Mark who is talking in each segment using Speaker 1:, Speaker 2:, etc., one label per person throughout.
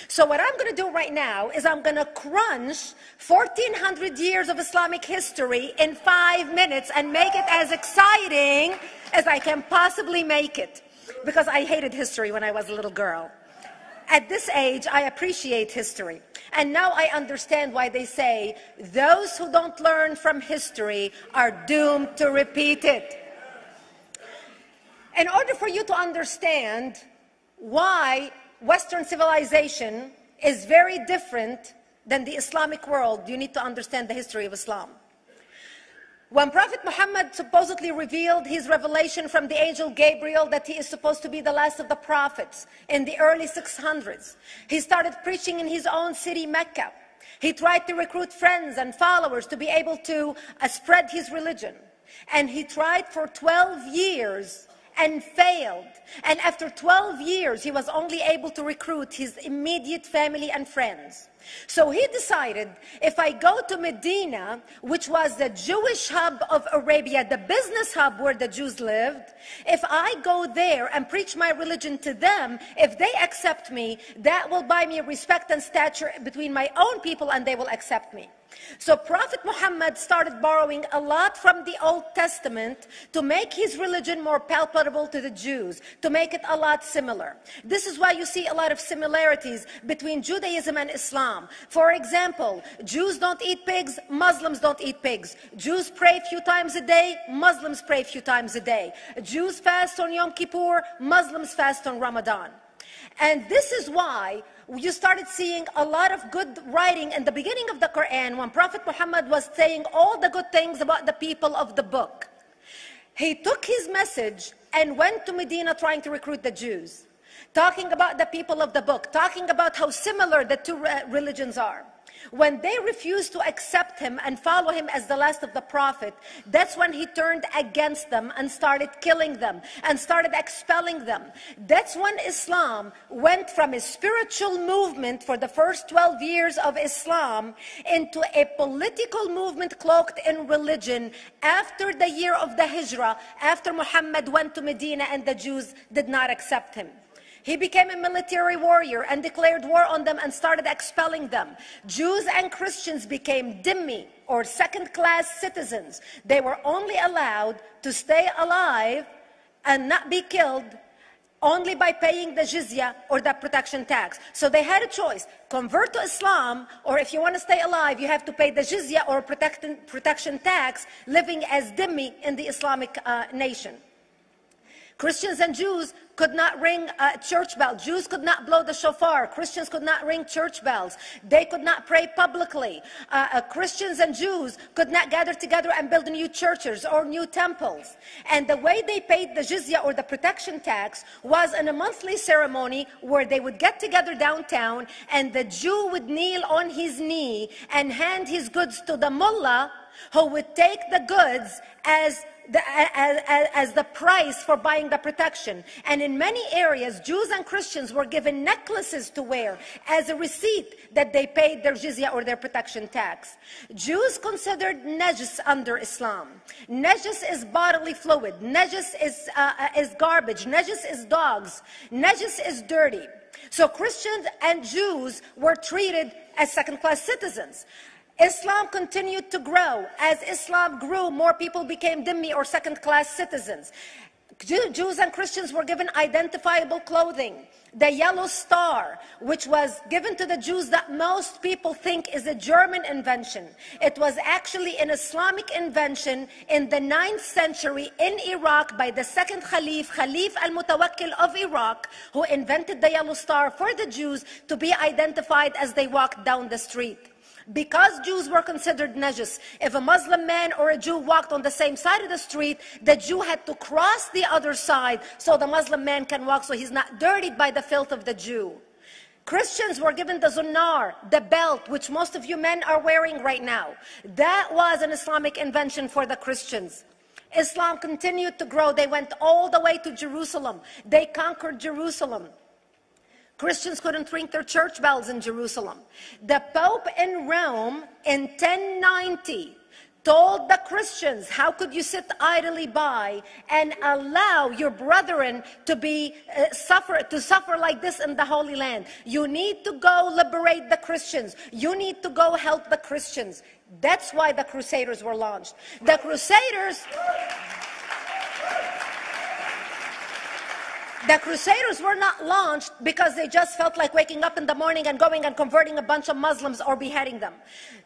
Speaker 1: So what I'm going to do right now is I'm going to crunch 1400 years of Islamic history in 5 minutes and make it as exciting as I can possibly make it. Because I hated history when I was a little girl. At this age, I appreciate history. And now I understand why they say those who don't learn from history are doomed to repeat it. In order for you to understand why Western civilization is very different than the Islamic world, you need to understand the history of Islam. When Prophet Muhammad supposedly revealed his revelation from the angel Gabriel that he is supposed to be the last of the prophets in the early 600s, he started preaching in his own city, Mecca. He tried to recruit friends and followers to be able to spread his religion. And he tried for 12 years and failed. And after 12 years, he was only able to recruit his immediate family and friends. So he decided, if I go to Medina, which was the Jewish hub of Arabia, the business hub where the Jews lived, if I go there and preach my religion to them, if they accept me, that will buy me respect and stature between my own people, and they will accept me. So Prophet Muhammad started borrowing a lot from the Old Testament to make his religion more palpable to the Jews, to make it a lot similar. This is why you see a lot of similarities between Judaism and Islam. For example, Jews don't eat pigs, Muslims don't eat pigs. Jews pray a few times a day, Muslims pray a few times a day. Jews fast on Yom Kippur, Muslims fast on Ramadan. And this is why you started seeing a lot of good writing in the beginning of the Quran when Prophet Muhammad was saying all the good things about the people of the book. He took his message and went to Medina trying to recruit the Jews, talking about the people of the book, talking about how similar the two religions are. When they refused to accept him and follow him as the last of the prophet, that's when he turned against them and started killing them and started expelling them. That's when Islam went from a spiritual movement for the first 12 years of Islam into a political movement cloaked in religion after the year of the Hijrah, after Muhammad went to Medina and the Jews did not accept him. He became a military warrior and declared war on them and started expelling them. Jews and Christians became dhimmi, or second-class citizens. They were only allowed to stay alive and not be killed only by paying the jizya, or the protection tax. So they had a choice: convert to Islam, or if you want to stay alive, you have to pay the jizya or protection tax, living as dhimmi in the Islamic nation. Christians and Jews could not ring church bells. Jews could not blow the shofar. Christians could not ring church bells. They could not pray publicly. Christians and Jews could not gather together and build new churches or new temples. And the way they paid the jizya, or the protection tax, was in a monthly ceremony where they would get together downtown and the Jew would kneel on his knee and hand his goods to the mullah, who would take the goods as the price for buying the protection. And in many areas, Jews and Christians were given necklaces to wear as a receipt that they paid their jizya, or their protection tax. Jews considered najis under Islam. Najis is bodily fluid. Najis is garbage. Najis is dogs. Najis is dirty. So Christians and Jews were treated as second-class citizens. Islam continued to grow. As Islam grew, more people became dhimmi, or second-class citizens. Jews and Christians were given identifiable clothing. The yellow star, which was given to the Jews, that most people think is a German invention. It was actually an Islamic invention in the 9th century in Iraq by the second Khalif, Khalif al-Mutawakkil of Iraq, who invented the yellow star for the Jews to be identified as they walked down the street. Because Jews were considered najis, if a Muslim man or a Jew walked on the same side of the street, the Jew had to cross the other side so the Muslim man can walk, so he's not dirtied by the filth of the Jew. Christians were given the zunnar, the belt, which most of you men are wearing right now. That was an Islamic invention for the Christians. Islam continued to grow. They went all the way to Jerusalem. They conquered Jerusalem. Christians couldn't ring their church bells in Jerusalem. The Pope in Rome in 1090 told the Christians, how could you sit idly by and allow your brethren to suffer like this in the Holy Land? You need to go liberate the Christians. You need to go help the Christians. That's why the Crusaders were launched. The Crusaders were not launched because they just felt like waking up in the morning and going and converting a bunch of Muslims or beheading them.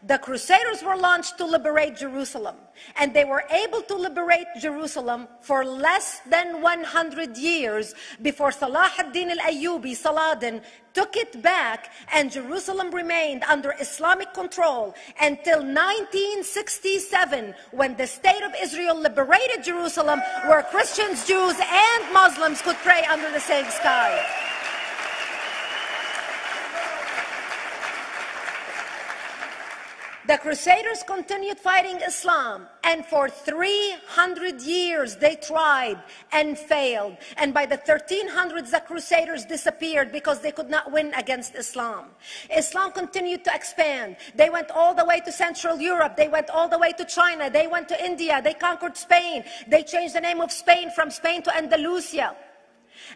Speaker 1: The Crusaders were launched to liberate Jerusalem. And they were able to liberate Jerusalem for less than 100 years before Salah ad-Din al-Ayyubi, Saladin, took it back, and Jerusalem remained under Islamic control until 1967, when the State of Israel liberated Jerusalem, where Christians, Jews, and Muslims could pray under the same sky. The Crusaders continued fighting Islam, and for 300 years they tried and failed. And by the 1300s, the Crusaders disappeared because they could not win against Islam. Islam continued to expand. They went all the way to Central Europe. They went all the way to China. They went to India. They conquered Spain. They changed the name of Spain from Spain to Andalusia.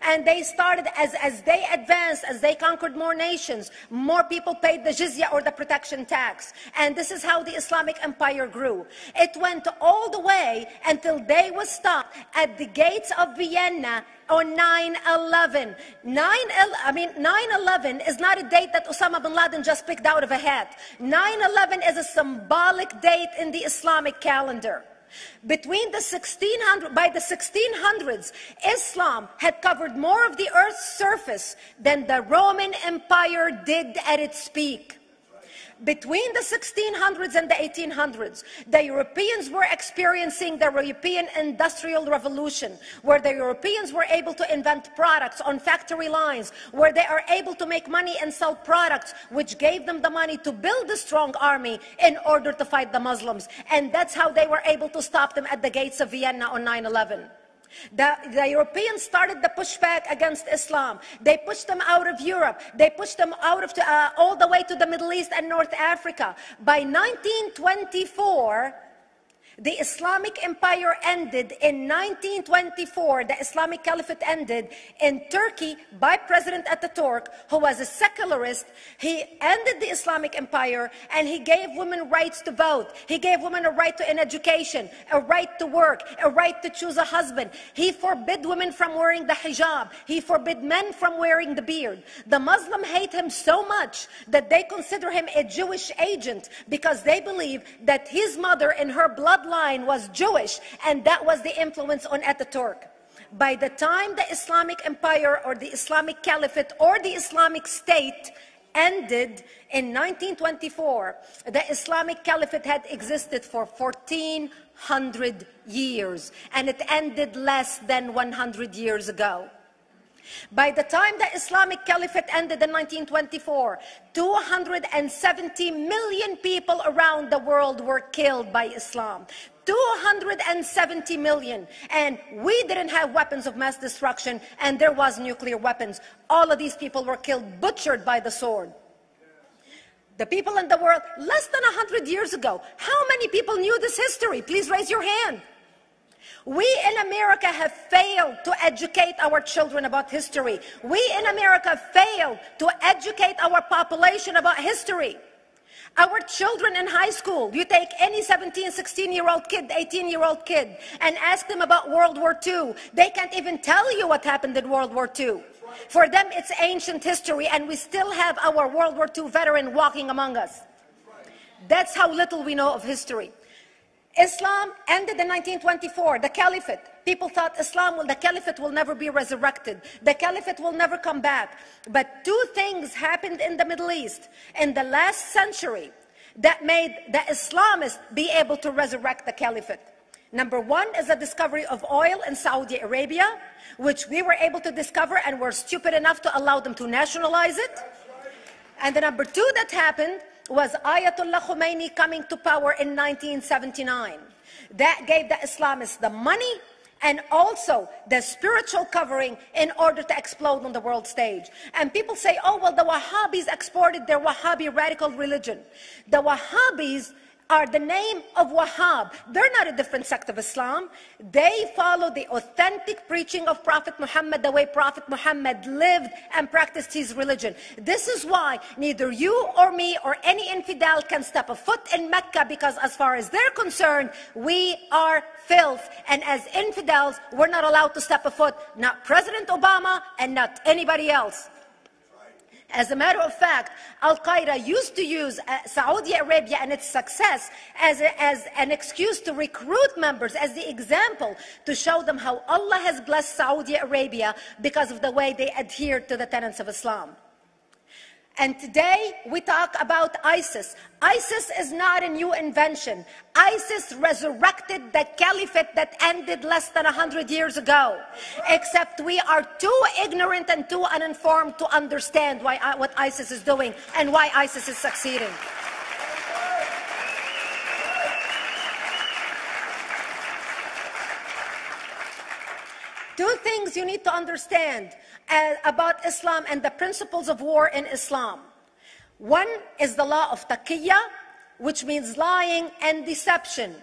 Speaker 1: And they started, as they advanced, as they conquered more nations, more people paid the jizya, or the protection tax. And this is how the Islamic Empire grew. It went all the way until they was stopped at the gates of Vienna on 9/11. 9/11 is not a date that Osama bin Laden just picked out of a hat. 9/11 is a symbolic date in the Islamic calendar. By the 1600s, Islam had covered more of the earth's surface than the Roman Empire did at its peak. Between the 1600s and the 1800s, the Europeans were experiencing the European Industrial Revolution, where the Europeans were able to invent products on factory lines, where they are able to make money and sell products, which gave them the money to build a strong army in order to fight the Muslims. And that's how they were able to stop them at the gates of Vienna on 9/11. The Europeans started the pushback against Islam. They pushed them out of Europe. They pushed them out of all the way to the Middle East and North Africa. By 1924, the Islamic Empire ended. In 1924, the Islamic Caliphate ended in Turkey by President Ataturk, who was a secularist. He ended the Islamic Empire, and he gave women rights to vote. He gave women a right to an education, a right to work, a right to choose a husband. He forbid women from wearing the hijab. He forbid men from wearing the beard. The Muslims hate him so much that they consider him a Jewish agent, because they believe that his mother in her bloodline was Jewish, and that was the influence on Ataturk. By the time the Islamic Empire, or the Islamic Caliphate, or the Islamic State ended in 1924, the Islamic Caliphate had existed for 1400 years, and it ended less than 100 years ago. By the time the Islamic Caliphate ended in 1924, 270 million people around the world were killed by Islam. 270 million. And we didn't have weapons of mass destruction, and there was nuclear weapons. All of these people were killed, butchered by the sword. The people in the world, less than 100 years ago, how many people knew this history? Please raise your hand. We in America have failed to educate our children about history. We in America failed to educate our population about history. Our children in high school, you take any 17, 16-year-old kid, 18-year-old kid, and ask them about World War II. They can't even tell you what happened in World War II. For them, it's ancient history, and we still have our World War II veteran walking among us. That's how little we know of history. Islam ended in 1924, the Caliphate. People thought the Caliphate will never be resurrected. The Caliphate will never come back. But two things happened in the Middle East in the last century that made the Islamists be able to resurrect the Caliphate. Number one is the discovery of oil in Saudi Arabia, which we were able to discover and were stupid enough to allow them to nationalize it. And the number two that happened was Ayatollah Khomeini coming to power in 1979. That gave the Islamists the money and also the spiritual covering in order to explode on the world stage. And people say, oh, well, the Wahhabis exported their Wahhabi radical religion. The Wahhabis are the name of Wahhab. They're not a different sect of Islam. They follow the authentic preaching of Prophet Muhammad, the way Prophet Muhammad lived and practiced his religion. This is why neither you or me or any infidel can step a foot in Mecca, because as far as they're concerned, we are filth. And as infidels, we're not allowed to step a foot, not President Obama and not anybody else. As a matter of fact, Al-Qaeda used to use Saudi Arabia and its success as an excuse to recruit members, as the example to show them how Allah has blessed Saudi Arabia because of the way they adhere to the tenets of Islam. And today we talk about ISIS. ISIS is not a new invention. ISIS resurrected the caliphate that ended less than 100 years ago. Except we are too ignorant and too uninformed to understand what ISIS is doing and why ISIS is succeeding. Two things you need to understand about Islam and the principles of war in Islam. One is the law of taqiyya, which means lying and deception.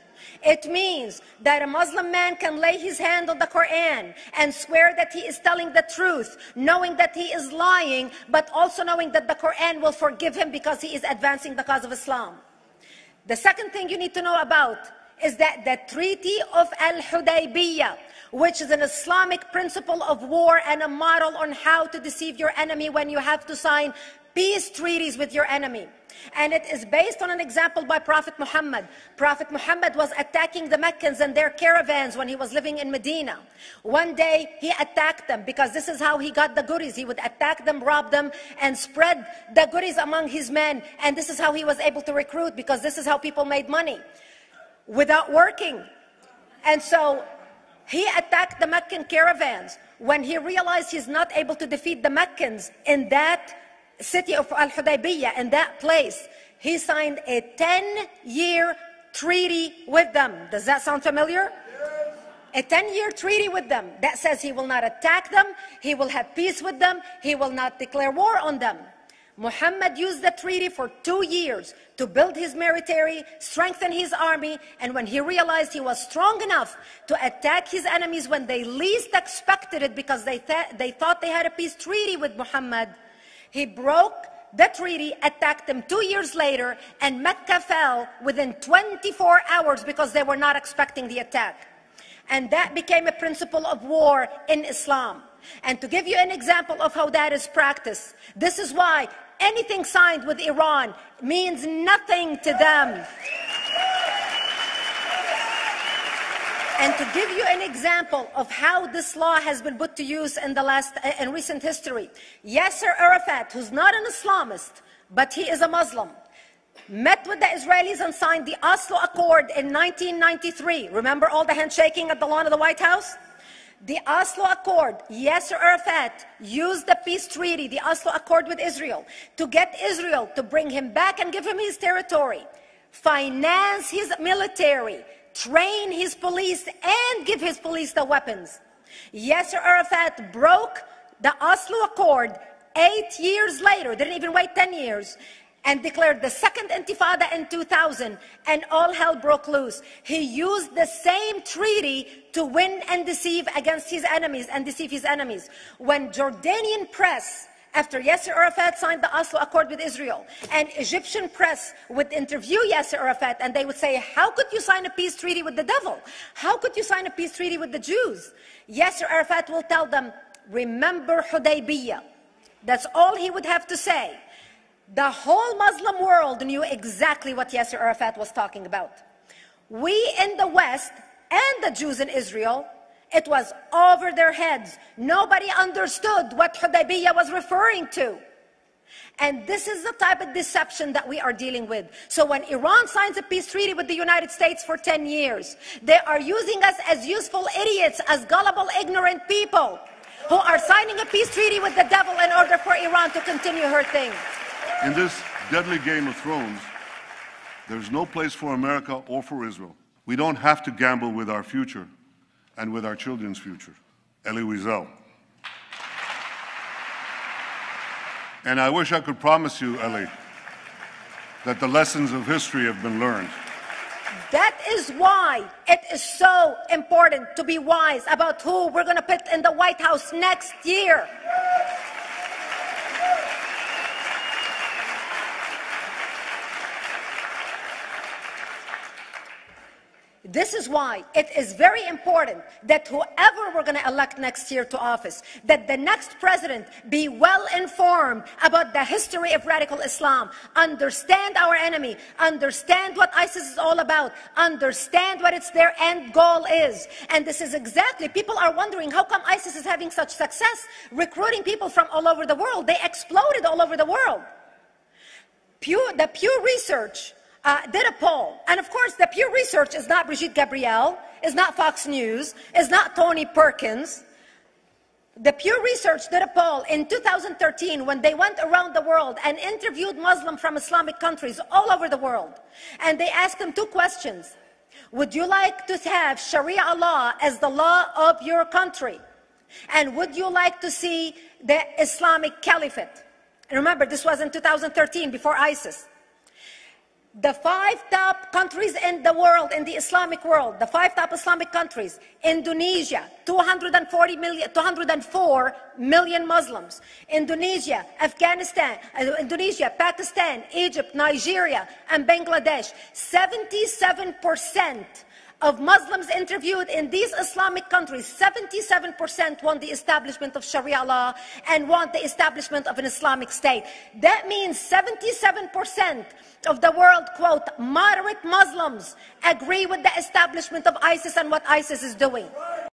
Speaker 1: It means that a Muslim man can lay his hand on the Quran and swear that he is telling the truth, knowing that he is lying, but also knowing that the Quran will forgive him because he is advancing the cause of Islam. The second thing you need to know about is that the Treaty of Al-Hudaybiyah, which is an Islamic principle of war and a model on how to deceive your enemy when you have to sign peace treaties with your enemy. And it is based on an example by Prophet Muhammad. Prophet Muhammad was attacking the Meccans and their caravans when he was living in Medina. One day he attacked them because this is how he got the goodies. He would attack them, rob them, and spread the goodies among his men. And this is how he was able to recruit, because this is how people made money without working. And so he attacked the Meccan caravans. When he realized he's not able to defeat the Meccans in that city of Al-Hudaybiyah, in that place, he signed a 10-year treaty with them. Does that sound familiar? A 10-year treaty with them that says he will not attack them, he will have peace with them, he will not declare war on them. Muhammad used the treaty for 2 years to build his military, strengthen his army, and when he realized he was strong enough to attack his enemies when they least expected it, because they thought they had a peace treaty with Muhammad, he broke the treaty, attacked them 2 years later, and Mecca fell within 24 hours because they were not expecting the attack. And that became a principle of war in Islam. And to give you an example of how that is practiced, this is why anything signed with Iran means nothing to them. And to give you an example of how this law has been put to use in recent history, Yasser Arafat, who's not an Islamist, but he is a Muslim, met with the Israelis and signed the Oslo Accord in 1993. Remember all the handshaking at the lawn of the White House? The Oslo Accord, Yasser Arafat used the peace treaty, the Oslo Accord with Israel, to get Israel to bring him back and give him his territory, finance his military, train his police, and give his police the weapons. Yasser Arafat broke the Oslo Accord 8 years later, didn't even wait 10 years, and declared the second Intifada in 2000, and all hell broke loose. He used the same treaty to win and deceive against his enemies and deceive his enemies. When Jordanian press, after Yasser Arafat signed the Oslo Accord with Israel, and Egyptian press would interview Yasser Arafat, and they would say, how could you sign a peace treaty with the devil? How could you sign a peace treaty with the Jews? Yasser Arafat will tell them, remember Hudaybiyah. That's all he would have to say. The whole Muslim world knew exactly what Yasser Arafat was talking about. We in the West and the Jews in Israel, it was over their heads. Nobody understood what Hudaybiyah was referring to. And this is the type of deception that we are dealing with. So when Iran signs a peace treaty with the United States for 10 years, they are using us as useful idiots, as gullible, ignorant people who are signing a peace treaty with the devil in order for Iran to continue her thing.
Speaker 2: In this deadly game of thrones, there's no place for America or for Israel. We don't have to gamble with our future and with our children's future. Elie Wiesel. And I wish I could promise you, Elie, that the lessons of history have been learned.
Speaker 1: That is why it is so important to be wise about who we're going to put in the White House next year. This is why it is very important that whoever we're going to elect next year to office, that the next president be well informed about the history of radical Islam, understand our enemy, understand what ISIS is all about, understand what their end goal is. And this is exactly, people are wondering how come ISIS is having such success recruiting people from all over the world. They exploded all over the world. The Pew Research did a poll, and of course the Pew Research is not Brigitte Gabriel, is not Fox News, is not Tony Perkins. The Pew Research did a poll in 2013 when they went around the world and interviewed Muslims from Islamic countries all over the world. And they asked them 2 questions. Would you like to have Sharia law as the law of your country? And would you like to see the Islamic Caliphate? And remember, this was in 2013, before ISIS. The 5 top countries in the world, in the Islamic world, the 5 top Islamic countries: Indonesia, 204 million Muslims; Indonesia, Pakistan, Egypt, Nigeria, and Bangladesh. 77% of Muslims interviewed in these Islamic countries, 77% want the establishment of Sharia law and want the establishment of an Islamic state. That means 77% of the world, quote, moderate Muslims agree with the establishment of ISIS and what ISIS is doing.